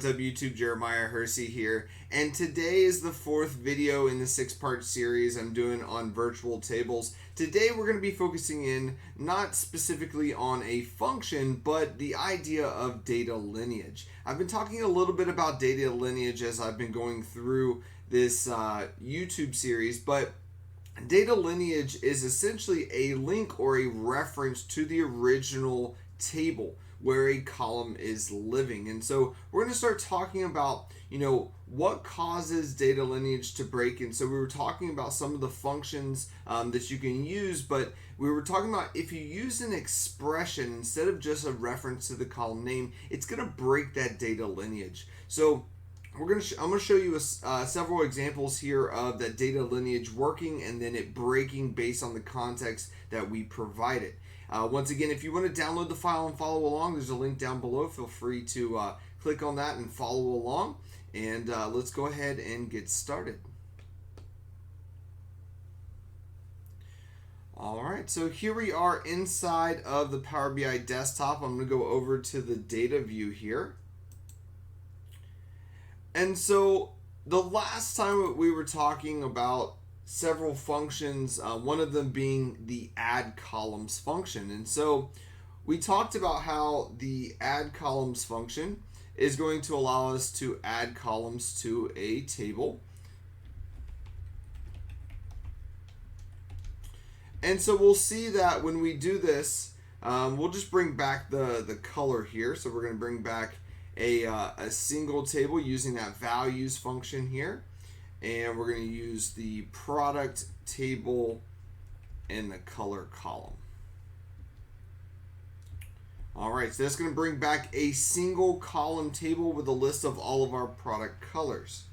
up YouTube? Jeremiah Hersey here, and today is the fourth video in the 6-part series I'm doing on virtual tables. Today we're going to be focusing in not specifically on a function, but the idea of data lineage. I've been talking a little bit about data lineage as I've been going through this YouTube series, but data lineage is essentially a link or a reference to the original table where a column is living. And so we're going to start talking about, what causes data lineage to break. And so we were talking about some of the functions that you can use, but we were talking about if you use an expression instead of just a reference to the column name, it's going to break that data lineage. So I'm going to show you several examples here of that data lineage working and then it breaking based on the context that we provided. Once again, if you want to download the file and follow along, there's a link down below. Feel free to click on that and follow along. And let's go ahead and get started. All right, so here we are inside of the Power BI desktop. I'm going to go over to the data view here. And so the last time we were talking about several functions, one of them being the add columns function. And so we talked about how the add columns function is going to allow us to add columns to a table. And so we'll see that when we do this, we'll just bring back the color here. So we're going to bring back a single table using that values function here. And we're going to use the product table and the color column. All right, so that's going to bring back a single column table with a list of all of our product colors.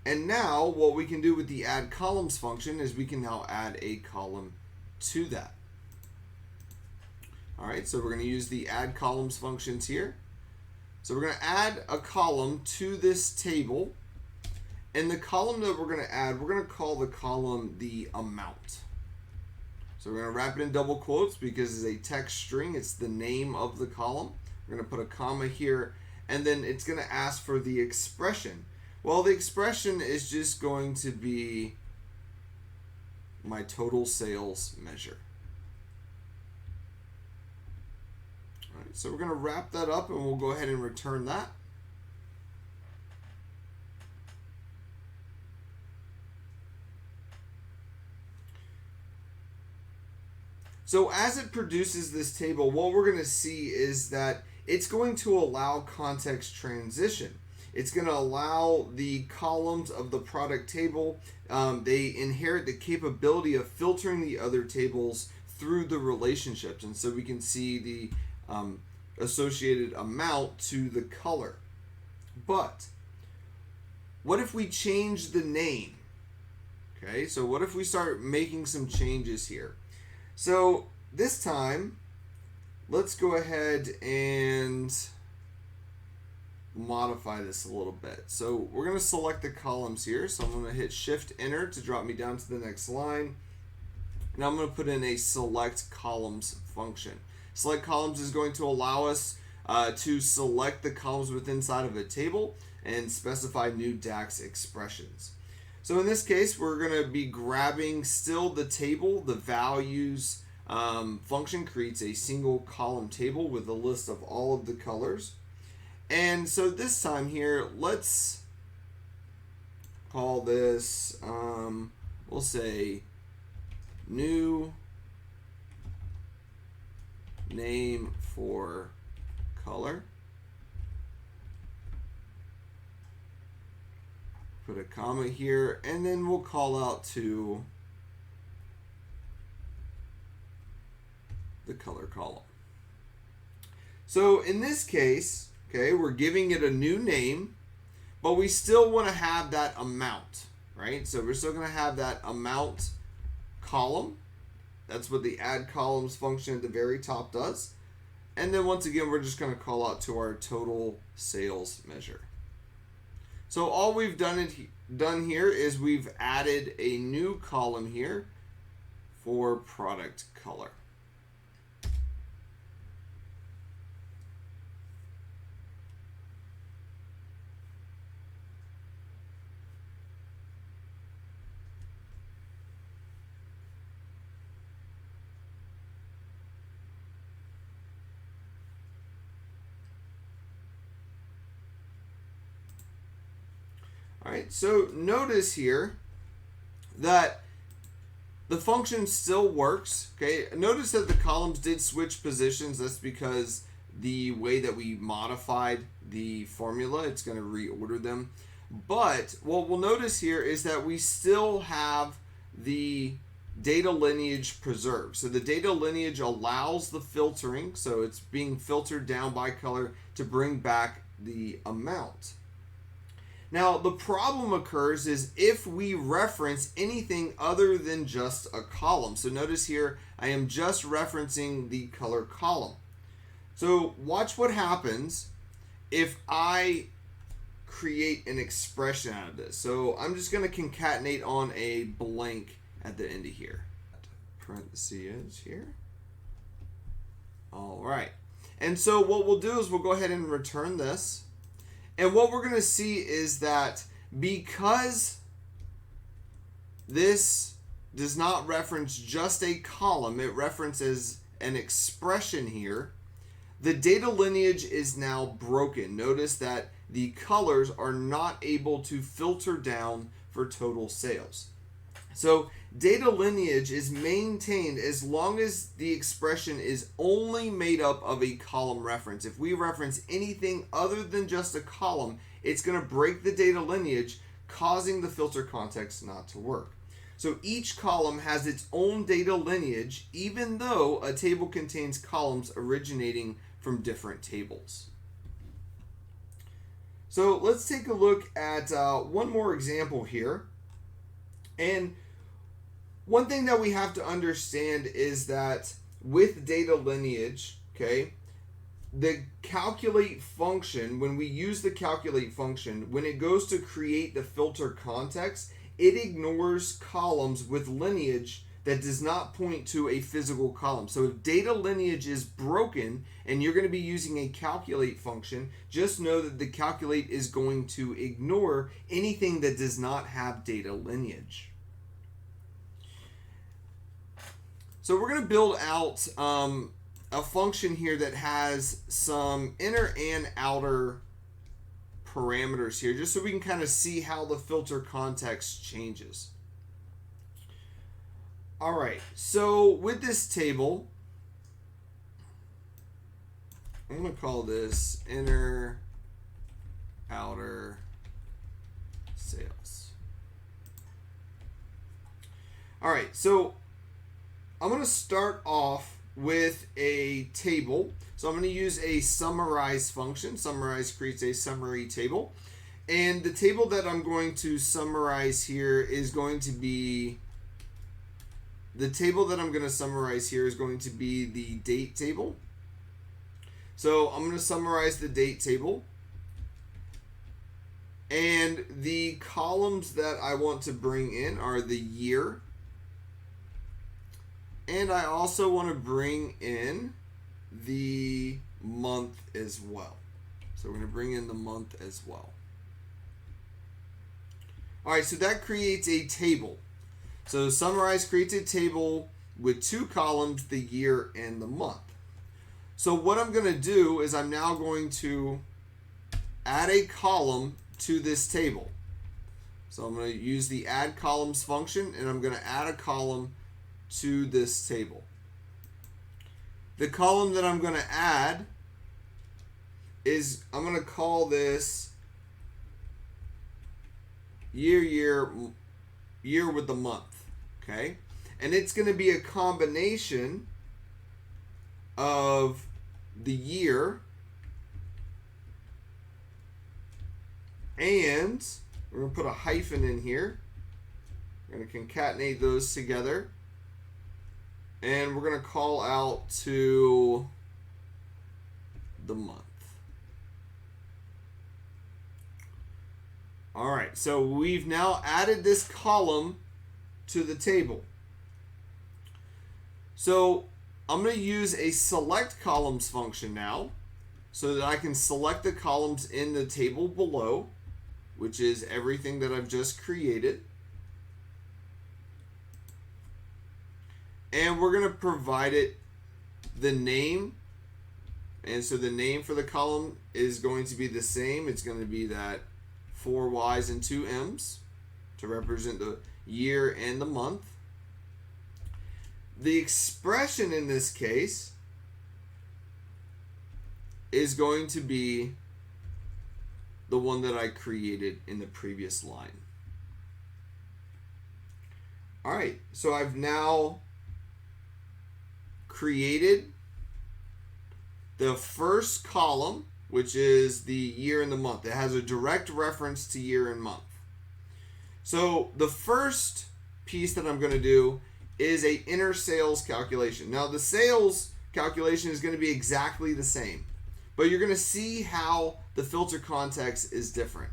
And now what we can do with the add columns function is we can now add a column to that. All right, so we're going to use the add columns functions here. So we're going to add a column to this table. And the column that we're going to add, we're going to call the column the amount. So we're going to wrap it in double quotes because it's a text string. It's the name of the column. We're going to put a comma here, and then it's going to ask for the expression. Well, the expression is just going to be my total sales measure. All right, so we're going to wrap that up, and we'll go ahead and return that. So as it produces this table, what we're going to see is that it's going to allow context transition. It's going to allow the columns of the product table, they inherit the capability of filtering the other tables through the relationships. And so we can see the associated amount to the color. But what if we change the name? Okay, so what if we start making some changes here? So this time, let's go ahead and modify this a little bit. So we're going to select the columns here. So I'm going to hit Shift Enter to drop me down to the next line. Now I'm going to put in a select columns function. Select columns is going to allow us to select the columns within inside of a table and specify new DAX expressions. So in this case, we're going to be grabbing still the table. The values function creates a single column table with a list of all of the colors. And so this time here, let's call this, we'll say, new name for color. Put a comma here, and then we'll call out to the color column. So in this case, okay, we're giving it a new name, but we still want to have that amount, right? So we're still going to have that amount column. That's what the add columns function at the very top does. And then once again, we're just going to call out to our total sales measure. So all we've done here is we've added a new column here for product color. All right, so notice here that the function still works. Okay, notice that the columns did switch positions. That's because the way that we modified the formula, it's going to reorder them. But what we'll notice here is that we still have the data lineage preserved. So the data lineage allows the filtering, so it's being filtered down by color to bring back the amount. Now, the problem occurs is if we reference anything other than just a column. So notice here, I am just referencing the color column. So watch what happens if I create an expression out of this. So I'm just going to concatenate on a blank at the end of here. Parentheses here. All right. And so what we'll do is we'll go ahead and return this. And what we're going to see is that because this does not reference just a column, it references an expression here, the data lineage is now broken. Notice that the colors are not able to filter down for total sales. So data lineage is maintained as long as the expression is only made up of a column reference. If we reference anything other than just a column, it's going to break the data lineage, causing the filter context not to work. So each column has its own data lineage, even though a table contains columns originating from different tables. So let's take a look at one more example here. And one thing that we have to understand is that with data lineage, okay, the calculate function, when we use the calculate function, when it goes to create the filter context, it ignores columns with lineage that does not point to a physical column. So if data lineage is broken and you're going to be using a calculate function, just know that the calculate is going to ignore anything that does not have data lineage. So we're going to build out a function here that has some inner and outer parameters here, just so we can kind of see how the filter context changes. All right, so with this table, I'm going to call this inner, outer sales. All right, so I'm going to start off with a table. So I'm going to use a summarize function. Summarize creates a summary table. And the table that I'm going to summarize here is going to be, the date table. So I'm going to summarize the date table. And the columns that I want to bring in are the year. And I also want to bring in the month as well. So we're going to bring in the month as well. All right, so that creates a table. So summarize creates a table with two columns, the year and the month. So what I'm going to do is I'm now going to add a column to this table. So I'm going to use the add columns function, and I'm going to add a column to this table. The column that I'm going to add is, I'm going to call this year with the month, okay? And it's going to be a combination of the year and we're going to put a hyphen in here. We're going to concatenate those together. And we're going to call out to the month. All right, so we've now added this column to the table. So I'm going to use a select columns function now so that I can select the columns in the table below, which is everything that I've just created. And we're going to provide it the name. And so the name for the column is going to be the same. It's going to be that 4 Y's and 2 M's to represent the year and the month. The expression in this case is going to be the one that I created in the previous line. All right, so I've now created the first column, which is the year and the month. It has a direct reference to year and month. So the first piece that I'm going to do is a inner sales calculation. Now the sales calculation is going to be exactly the same, but you're going to see how the filter context is different.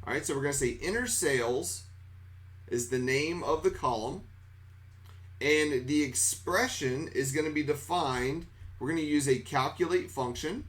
All right, so we're going to say inner sales is the name of the column, and the expression is going to be defined. We're going to use a calculate function.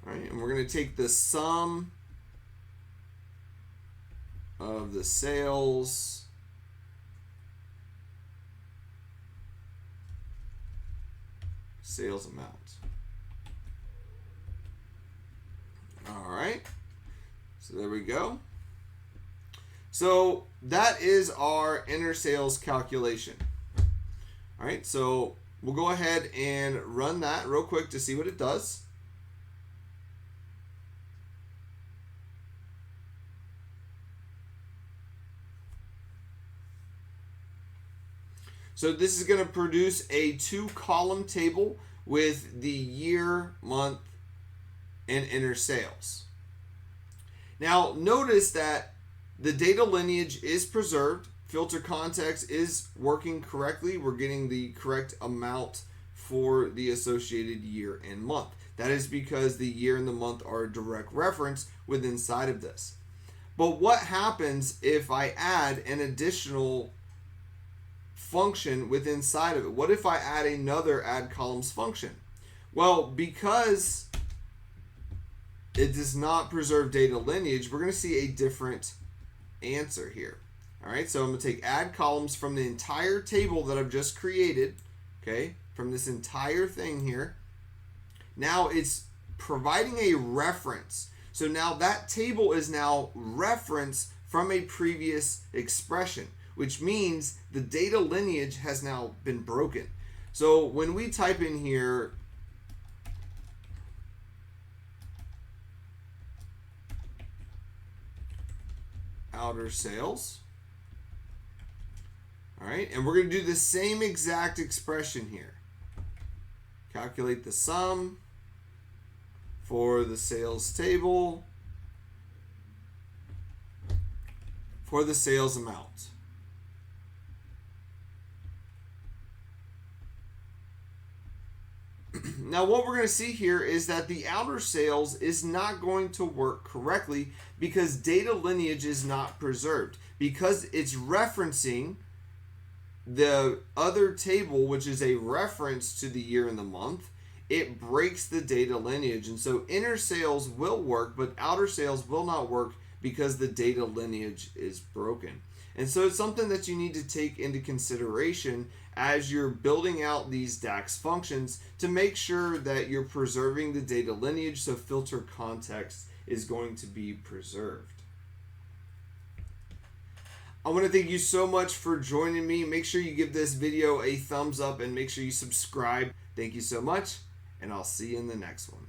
All right, and we're going to take the sum of the sales amount. All right, so there we go. So that is our inner sales calculation. All right, so we'll go ahead and run that real quick to see what it does. So this is going to produce a 2-column table with the year, month, and inner sales. Now notice that the data lineage is preserved. Filter context is working correctly. We're getting the correct amount for the associated year and month. That is because the year and the month are a direct reference within inside of this. But what happens if I add an additional function within inside of it? What if I add another add columns function? Well, because it does not preserve data lineage, we're going to see a different answer here. All right, so I'm going to take add columns from the entire table that I've just created, okay, from this entire thing here. Now it's providing a reference. So now that table is now referenced from a previous expression, which means the data lineage has now been broken. So when we type in here outer sales, all right, and we're going to do the same exact expression here. Calculate the sum for the sales table for the sales amount. Now what we're going to see here is that the outer sales is not going to work correctly because data lineage is not preserved. Because it's referencing the other table, which is a reference to the year and the month, it breaks the data lineage. And so inner sales will work, but outer sales will not work because the data lineage is broken. And so it's something that you need to take into consideration as you're building out these DAX functions to make sure that you're preserving the data lineage so filter context is going to be preserved. I want to thank you so much for joining me. Make sure you give this video a thumbs up and make sure you subscribe. Thank you so much, and I'll see you in the next one.